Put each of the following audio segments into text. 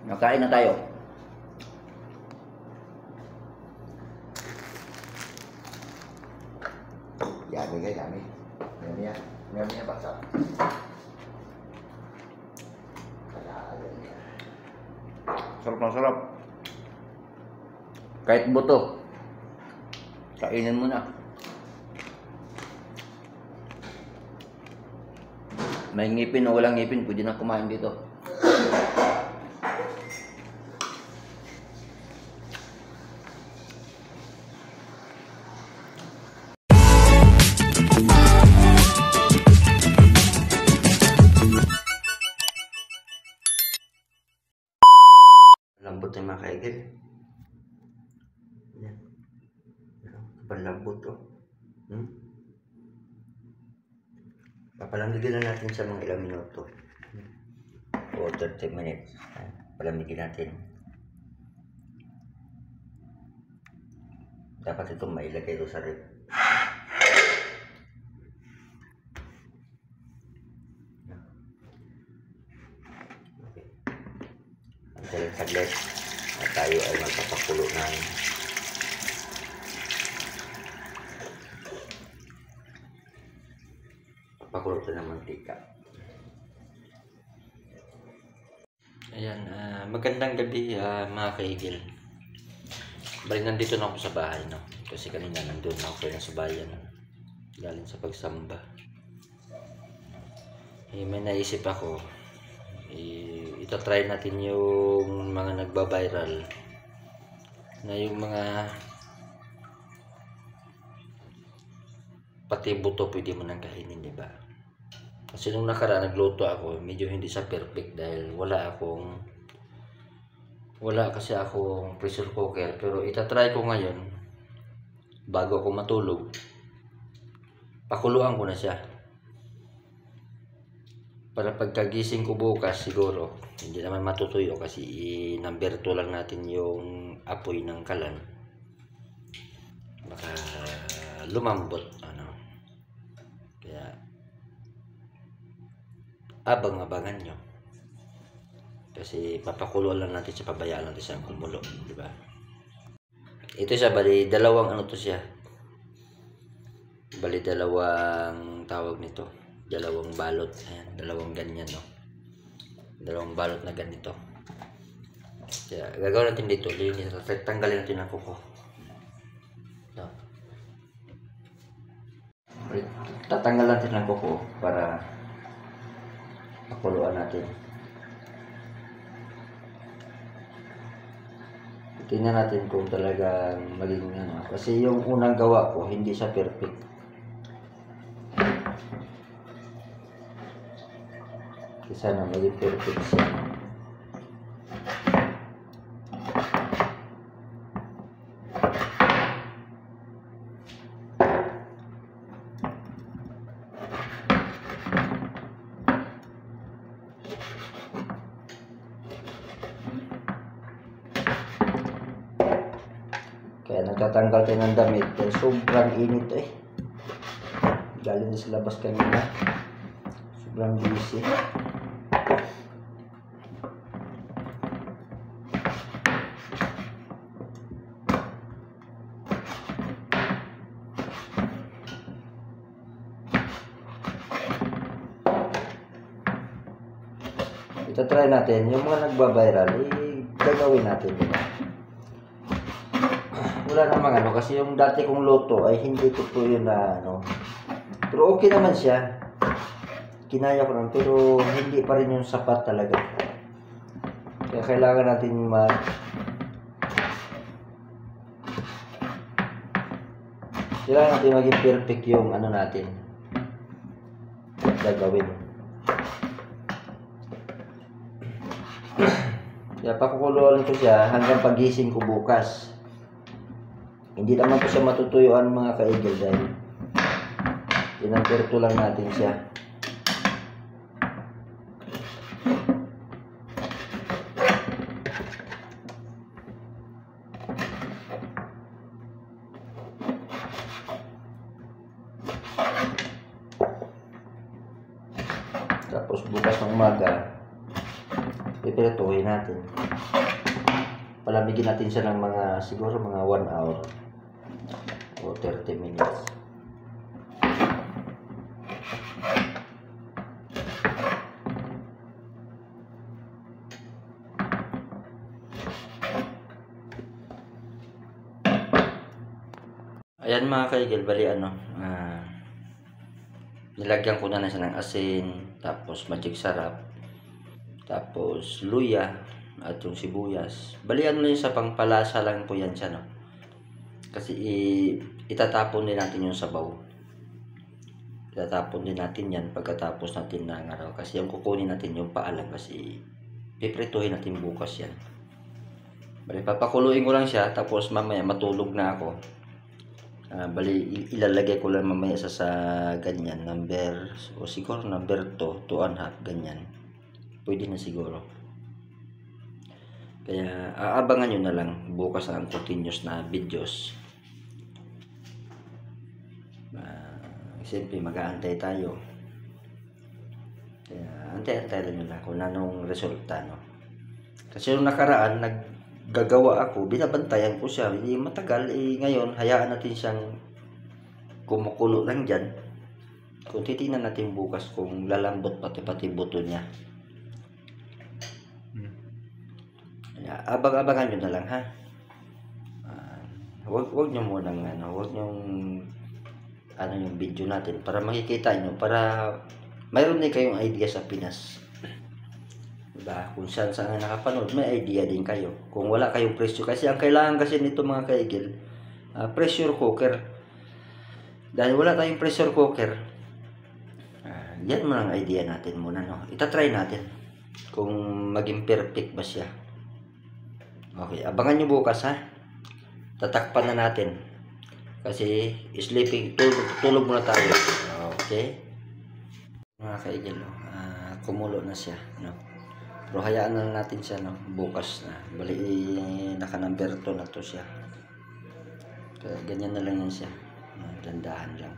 Nakain na tayo. Dami guys, dami. Meron niya baksa. Sarap na sarap. Kahit buto, kainin mo na. May ngipin o walang ngipin, pwede na kumain dito. Lambot na mga kaigil. Yan. Kapalambot to. Papalamigin na natin sa mga ilang minuto. O 30 minutes. Palamigin natin. Dapat itong mailagay ito sa rep. Okay. Ang saglit at tayo ay magpapakulo ng pakulo ng mantika. Ayan, magandang gabi mga kaigil. Balik nandito na ako sa bahay, no? Kasi kanina nandun ako na sa bayan, galing sa pagsamba. May naisip ako, itatry natin yung mga nagba-viral na yung mga pati buto pwede mo nang kainin, diba? Kasi nung nakaraan nagluto ako, medyo hindi sa perfect dahil wala kasi akong pressure cooker. Pero itatry ko ngayon, bago ako matulog, pakuluan ko na siya. Para pagkagising ko bukas siguro, hindi naman matutuyo kasi i-number 2 lang natin yung apoy ng kalan. Baka lumambot, Kaya abang-abangan nyo. Kasi papakulo lang natin siya, pabayaan natin siyang kumulo, di ba? Ito siya, bali dalawang to siya. Bali dalawang tawag nito, dalawang balot. Ayan, dalawang ganyan, no. Dalawang balot na ganito. Kaya gagawin natin dito, tanggalin natin ang kuko. No. Tatanggal natin ang kuko para pakuluan natin. Tingnan natin kung talagang magiging kasi yung unang gawa ko hindi siya perfect. Kasi sana maging perfect siya. Kaya nagtatanggal tayo ng damit dahil sobrang init galing na sa labas kanina. Sobrang busy. Ito try natin. Yung mga nagba-viral, gagawin natin. Wala namang kasi yung dati kong luto ay hindi totoo yun na pero okay naman siya, kinaya ko naman, pero hindi pa rin yung sapat talaga. Kaya kailangan natin kailangan natin maging perfect yung natin gagawin. Kaya pakukuluan ko siya hanggang pagising ko bukas. Hindi naman po siya matutuyuan mga kaigil dahil pinamperto lang natin siya. Tapos bukas ng umaga Pipirituhin natin. Palamigin natin siya ng mga, siguro mga 1 hour o 30 minutes. Ayan mga kaigil, bali nilagyan ko na siya ng asin, tapos magic sarap, tapos luya, at yung sibuyas. Bali lang sa pangpalasa lang po yan siya, no? Kasi itatapon din natin yung sabaw. Itatapon din natin yan pagkatapos natin ng araw. Kasi yung kukunin natin yung paalam kasi piprituhin natin bukas yan. Bali papakuluin ko lang siya, tapos mamaya matulog na ako. Bali ilalagay ko lang mamaya sa ganyan number, o siguro number 2 2.5 ganyan, pwede na siguro. Kaya aabangan nyo na lang bukas ang continuous na videos. Siyempre mag-aantay tayo, kaya antay-antay lang nila kung anong resulta, no? Kasi yung nakaraan gagawa ako, binabantayan ko siya, hindi matagal, ngayon hayaan natin siyang kumukulo lang dyan. Kung titingnan natin bukas kung lalambot pati buto niya. Abang-abangan nyo na lang, ha. Huwag nyo munang huwag nyong yung video natin para makikita nyo, para mayroon din kayong idea sa Pinas. Diba? Kung saan nakapanood, may idea din kayo. Kung wala kayong presyo, kasi ang kailangan kasi nito mga kaigil, pressure cooker. Dahil wala tayong pressure cooker, yan mo ang idea natin muna, no? Itatry natin kung maging perfect ba siya. Okay, abangan nyo bukas, ha. Tatakpan na natin kasi sleeping, tulog muna tayo. Okay mga kaigil, kumulo na siya, no? Pero hayaan na natin siya, no? Bukas na. Bali, naka number 2 na to siya. Kaya ganyan na lang yan siya. Dandahan lang.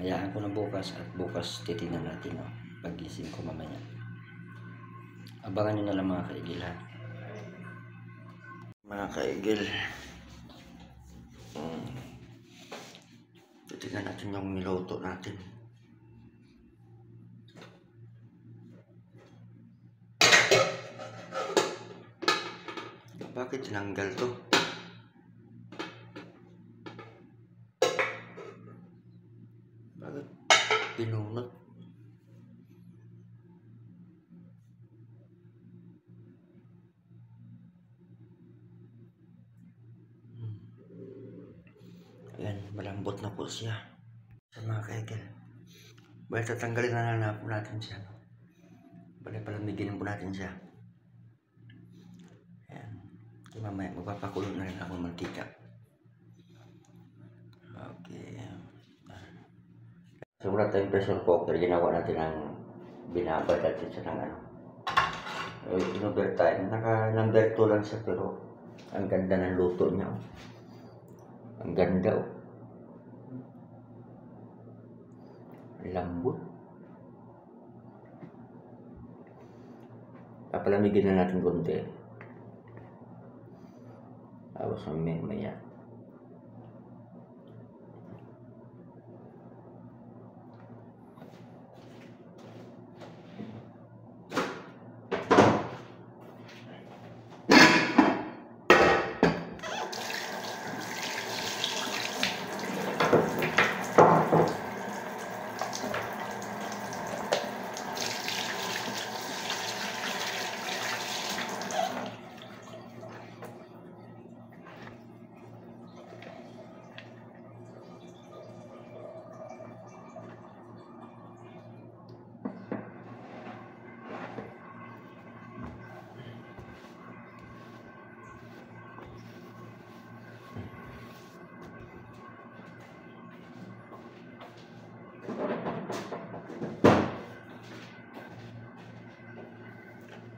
Hayaan ko na bukas, at bukas titingnan natin, no? Pagising ko mamaya. Abangan nyo na lang mga kaigil, ha. Mga kaigil, titingnan natin yung niluto natin. Bakit tinanggal to? Bakit pinunot? Ayan, malambot na po siya. Sa mga kaigil, bali tatanggalin na po natin siya. Bali palamigin po natin siya. Mamaya magpapakulo na rin ako ng mantika. Okay. So wala tayong pressure cooker, ginawa natin ang binabad natin siya ng in overtime. Naka number 2 lang siya, pero ang ganda ng luto niya. Ang ganda, lambot. Papalamigin na natin konti. Tapos mamaya.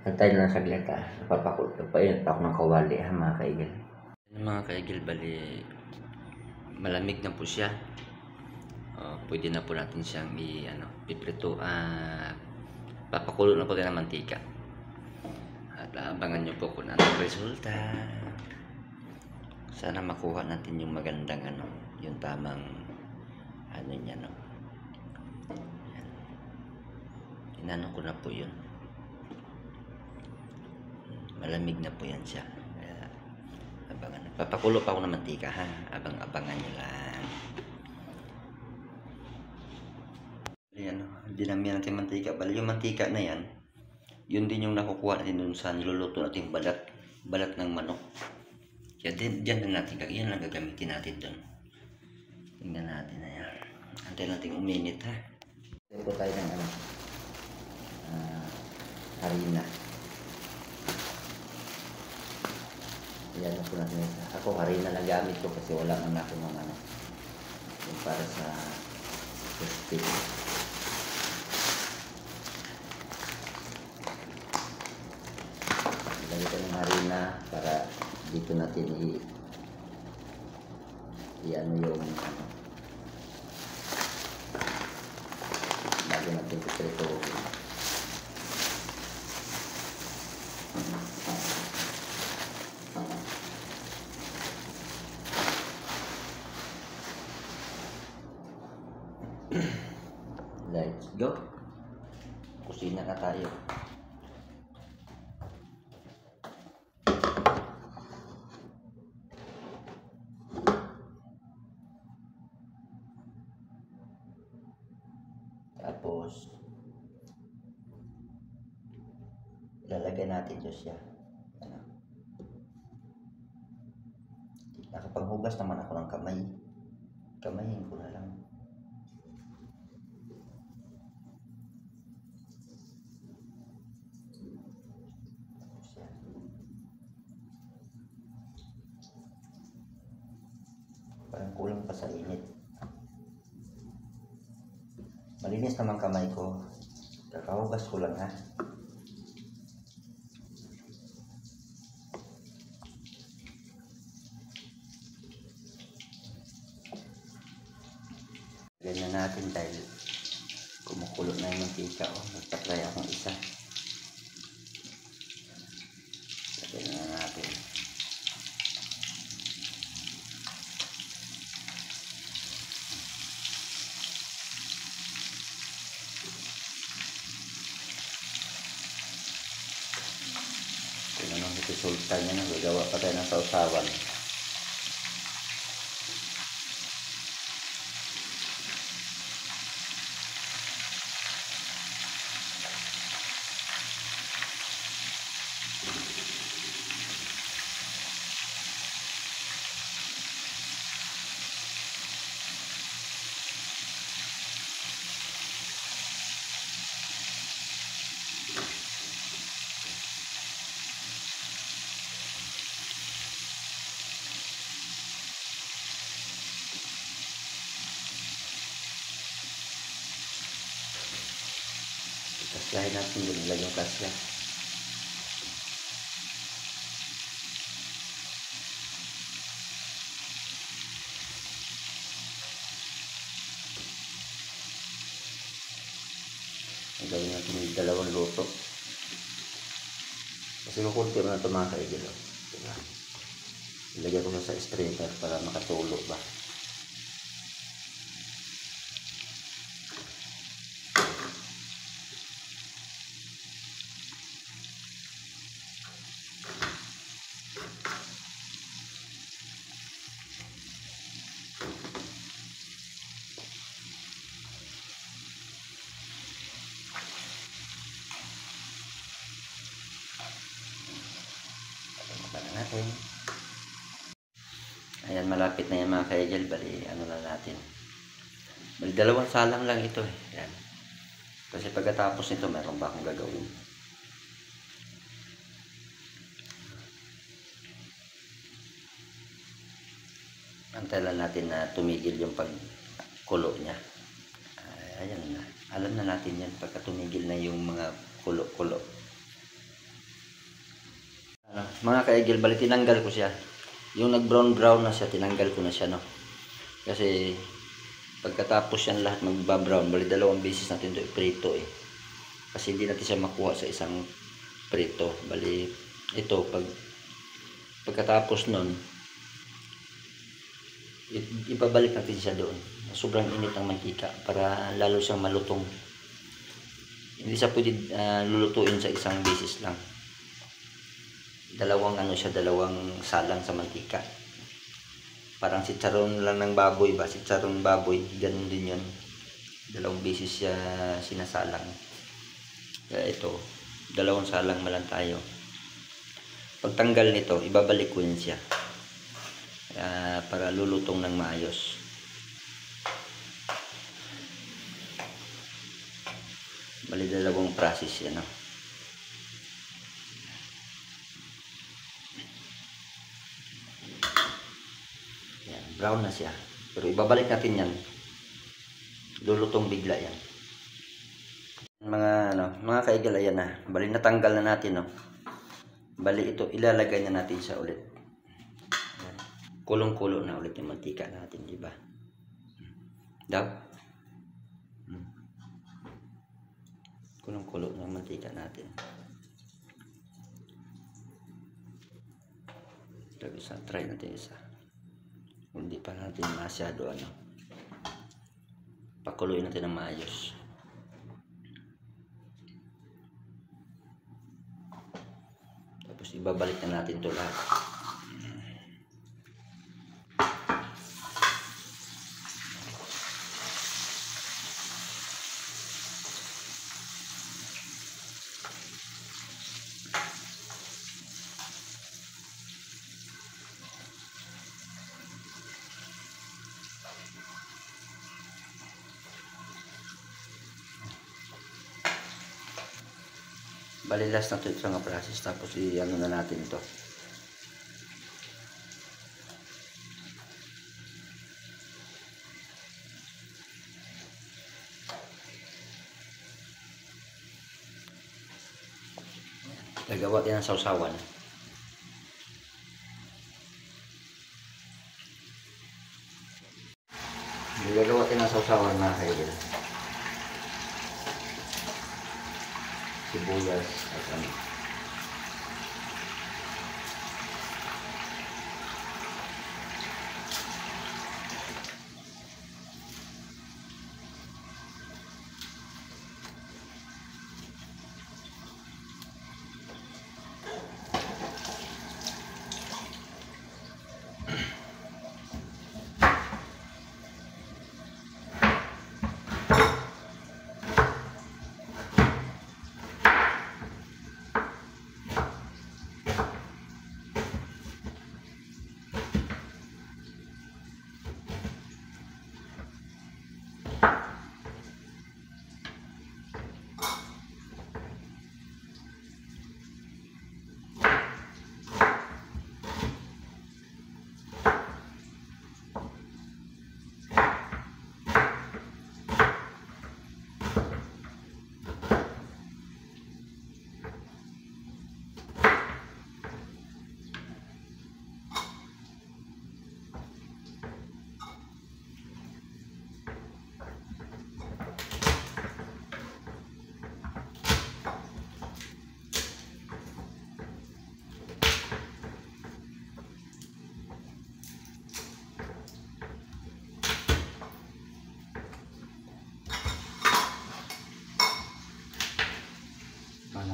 Antay na lang saglit, ha. Papainit ako ng kawali, ha mga kaigil. Mga kaigil, bali malamig na po siya. Pwede na po natin siyang iprito. Papakulo na po tayo ng mantika. Abangan nyo po kung anong resulta. Sana makuha natin yung magandang ano, yung tamang ano niya, no. Yan. Inano ko na po yun. Malamig na po yan siya. Kaya, abangan. Papakulo pa ako ng mantika, ha. Abangan nyo lang. Ayan, dinamihan natin mantika. Bali yung mantika na yan, yun din yung nakukuha natin dun sa niluluto natin balat ng manok. Kaya dyan lang natin, yan lang gagamitin natin dun. Tingnan natin na yan. Antay natin uminit, ha. Ito po tayo ng ano, harina. Yan po natin. Ako harina lang gamit ko kasi wala man ako ng ano, yung para sa steak. Lagyan ko ng harina para dito natin i-ano yung ano, bago natin ito. Let's go. Kusina na tayo. Tapos lalagyan natin dyan siya. Ano? Nakapaghugas naman ako ng kamay. Kamayin ko na lang. Parang kulang pa sa init. Malinis naman kamay ko. Kakahugas ko lang, ha. Ganyan natin dahil kumukulo na yung mantika. Nagtatry akong isa. Ganyan na natin. Kung anong resulta niya na, gagawa pa tayo ng sausawan. Kaslahin natin yung nilagay yung kasla. Ang gawin natin yung dalawang luto. Kasi kukunti mo na ito mga kaigil. Diba? Ilagay ko sa strainer para makatulo ba. Natin. Ayan, malapit na yan mga kaigil. Bali, ano na natin. Bali, dalawang salang lang ito eh. Ayan. Kasi pagkatapos nito, meron ba akong gagawin? Antay lang natin na tumigil yung pagkulo niya. Ayan na. Alam na natin yan pagka tumigil na yung mga kulo-kulo. Mga kaigil, bali tinanggal ko siya. Yung nag-brown na siya, tinanggal ko na siya, no. Kasi pagkatapos yan lahat magba-brown, bali dalawang beses natin ito iprito eh. Kasi hindi natin siya makuha sa isang prito. Bali ito, pagkatapos nun, ibabalik natin siya doon. Sobrang init ng mantika para lalo siyang malutong. Hindi siya pwede lulutuin sa isang beses lang. Dalawang dalawang salang sa mantika. Parang chicharon lang ng baboy ba? Chicharon baboy, ganun din yun. Dalawang beses siya sinasalang. Kaya ito, dalawang salang malang tayo. Pagtanggal nito, ibabalik ko yun siya. Para lulutong ng maayos. Bali dalawang process yan, no? Yan, brown na siya. Pero ibabalik natin yan. Lulutong bigla yan. Mga kaigal, ayan na. Bali natanggal na natin, no? Bali ito, ilalagay na natin siya ulit. Kulong-kulo na ulit yung mantika natin, di ba? Daw? Kulong-kulo ng mantika natin. Try natin isa. Hindi pa natin masyado pakuluin natin ng maayos. Tapos ibabalik na natin ito lahat. Bali last na ito mga process, tapos i-ano na natin ito. Gagawa din ng sausawan. Gagawa din ng sausawan mga kaibigan. Sibuyas at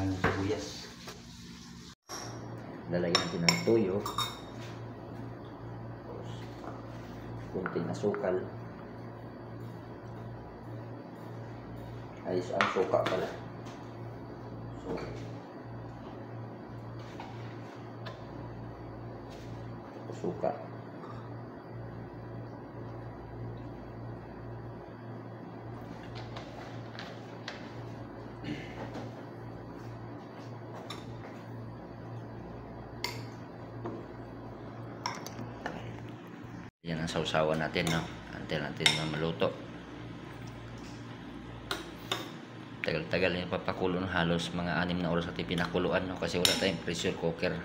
ng sibuyas. Lalagyan natin ng toyo. Kunting asukal. Ay, ang suka pala. Suka. Yan ang sausawan natin, no? Until natin na maluto. Tagal-tagal yung papakulo ng halos mga 6 na oras natin pinakuluan, no? Kasi wala tayong pressure cooker.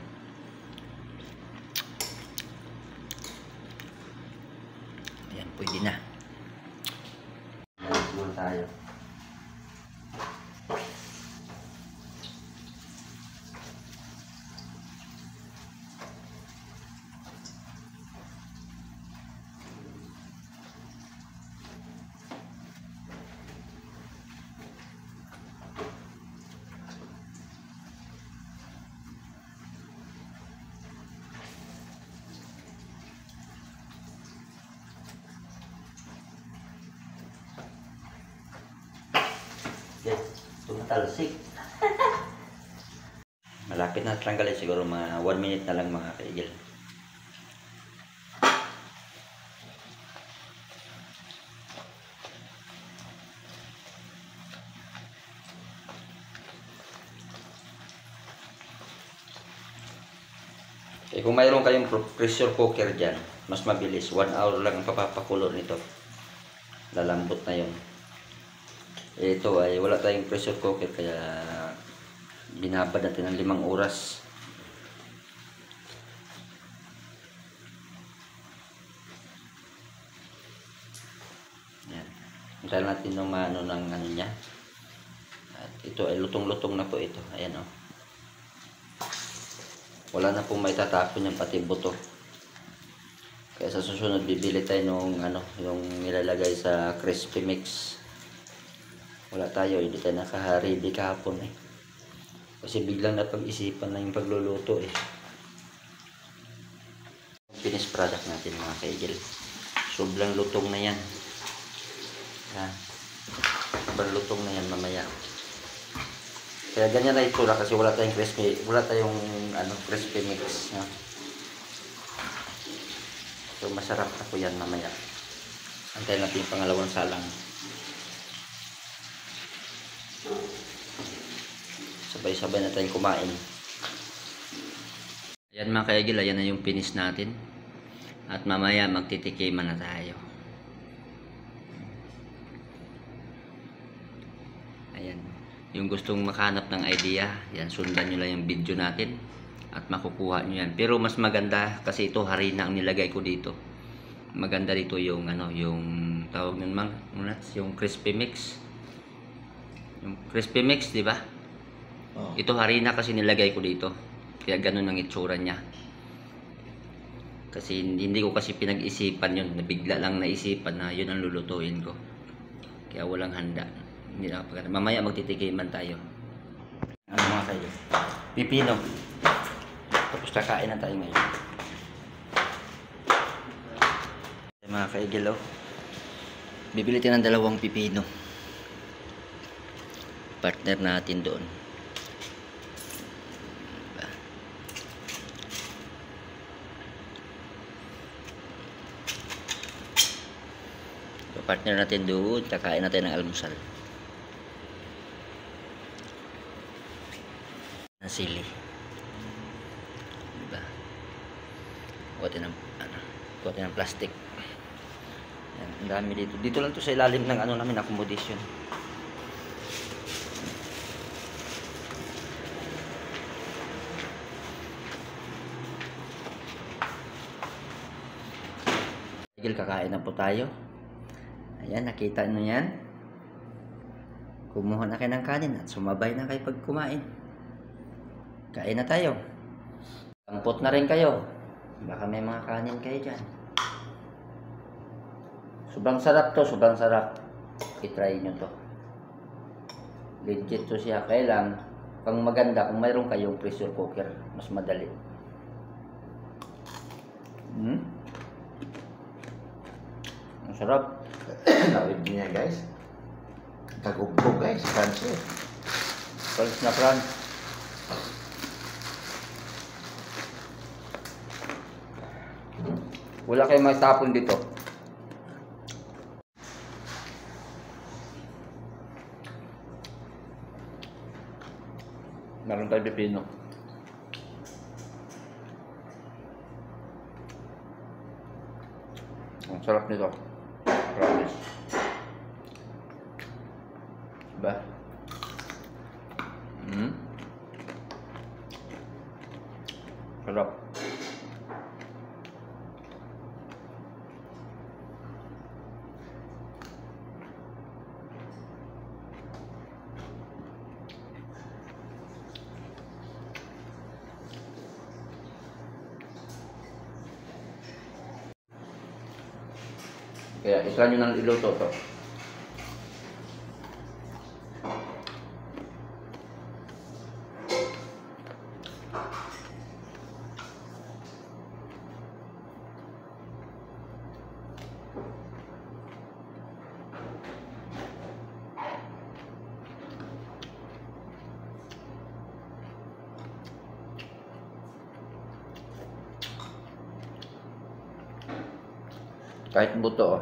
Ayan, pwede na. Nagulong tayo. talsik. Malapit na tanggalin, siguro mga 1 minute na lang mga kaigil. Eh, kung mayroon kayong pressure cooker dyan, mas mabilis. 1 hour lang ang papapakulo nito. Lalambot na yun. Eh, ito ay wala tayong pressure cooker, kaya binabad natin ng 5 oras. Yan. Hintayin natin ng ano ng ano niya. At ito ay lutong-lutong na po ito. Ayan o. Wala na pong may tatapon yung pati buto. Kaya sa susunod bibili tayo nung ano, yung nilalagay sa crispy mix. Wala tayo, hindi tayo nakaready kahapon eh. Kasi biglang napag-isipan na yung pagluluto eh. Finished product natin mga kaigil. Sobrang lutong na yan. Yan. Sobrang lutong na yan mamaya. Kaya ganyan na itsura kasi wala tayong crispy mix, no? So masarap na po yan mamaya. Antayin natin yung pangalawang salang. Sabay-sabay na tayong kumain. Ayan mga kaigil, ayan na yung finish natin. At mamaya magtitikiman na tayo. Ayan. Yung gustong makahanap ng idea, yan, sundan nyo lang yung video natin at makukuha nyo yan. Pero mas maganda kasi ito harina ang nilagay ko dito. Maganda dito yung ano, yung tawag nun yung crispy mix. Yung crispy mix, di ba? Oh. Ito harina kasi nilagay ko dito. Kaya ganun ang itsura niya. Kasi hindi ko kasi pinag-isipan yun. Nabigla lang naisipan na yun ang lulutuin ko. Kaya walang handa. Hindi na kapag mamaya magtitikiman tayo. Ano mga kayo? Pipino. Tapos kakain na tayo ngayon. Mga kaigil, oh. Bibili tayo ng 2 pipino. Partner natin doon. So, partner natin doon. Kakain natin ng almusal. Sili. Diba? Kuha ng plastic. Yan, ang dami dito. Dito lang to sa ilalim ng ano namin, accommodation. Kakain na po tayo. Ayan, nakita nyo yan. Kumuha na kayo ng kanin at sumabay na kayo pag kumain. Kain na tayo. Tampot na rin kayo. Baka may mga kanin kayo dyan. Sobrang sarap to, sobrang sarap. I-try nyo to. Legit to siya. Kaya lang, pang maganda kung mayroon kayong pressure cooker, mas madali. Ang sarap. Lawid niya guys. Kagugbog guys, fancy. Palis na France. Wala kayong matapon dito. Meron tayo pipino. Ang sarap nito. Promise. Diba? Sarap. Kaya isa nyo nang iluto to. Kahit buto, oh.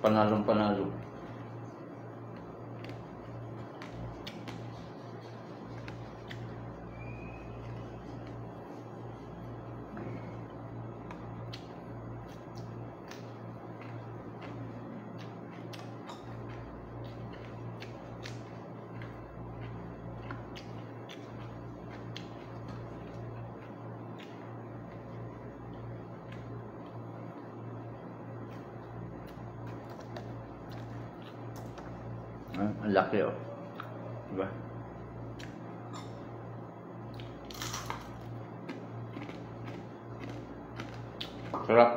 Panalong panalo. Ang laki, oh. Diba? Sarap.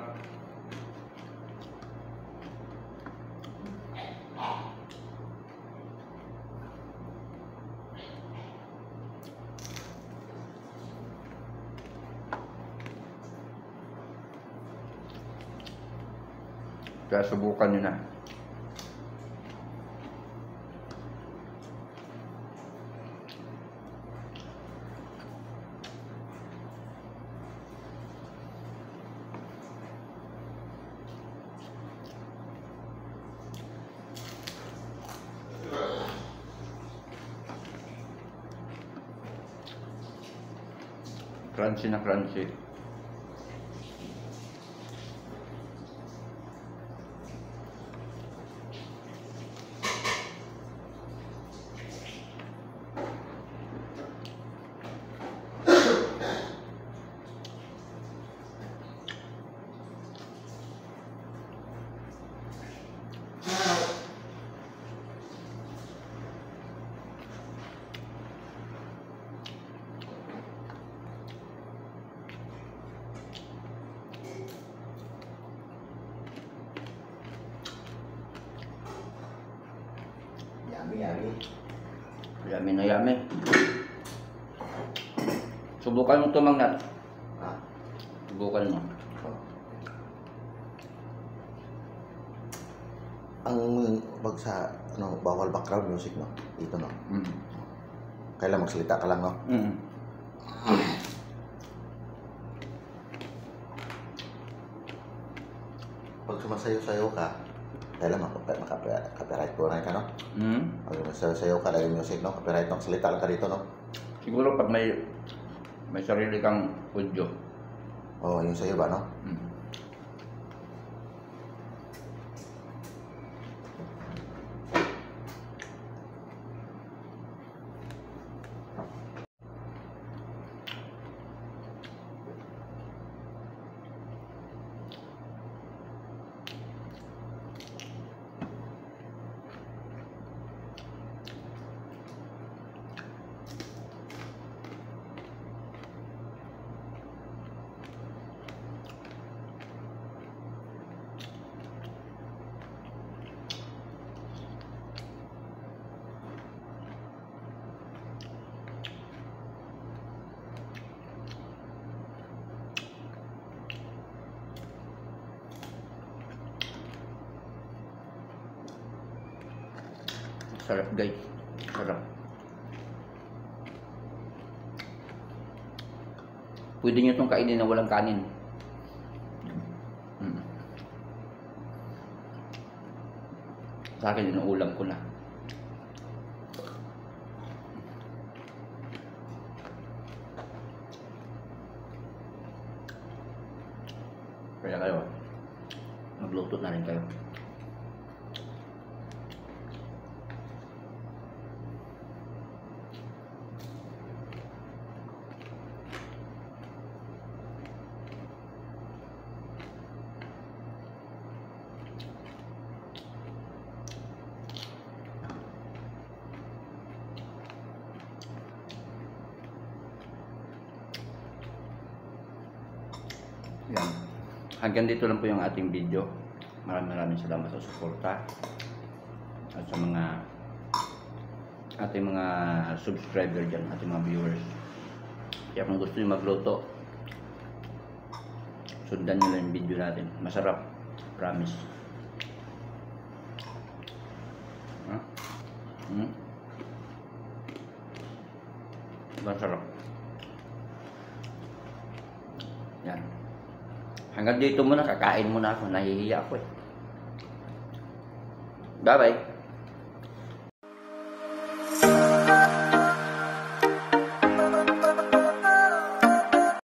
Kaya subukan nyo na. Crunchy na crunchy. Yummy, yummy. Yummy na yummy. Subukan mo ito, Mangnat. Ha? Subukan mo. Oh. Ang pag sa ano, bawal background music, no? Dito, no? Kailan magsalita ka lang, no? Pag sumasayo-sayo ka, kailan makapiright po na ka, no? Pag sumasayo ka, lagi music, no? Copyright, no? Salita lang ka dito, no? Siguro pag may sarili kang audio. Oo, yung sayo ba, no? Sarap, guys. Sarap. Pwede nyo itong kainin na walang kanin. Sa akin, inuulam ko na. Kaya kayo, magluto na rin kayo. Yan. Hanggang dito lang po yung ating video. Maraming salamat sa suporta at sa mga ating mga subscriber dyan, ating mga viewers. Kaya kung gusto nyo magluto, sundan nyo lang yung video natin. Masarap. Promise. Masarap. Yan. Hanggang dito muna, kakain muna ako. Nahihiya ako eh. Bye-bye.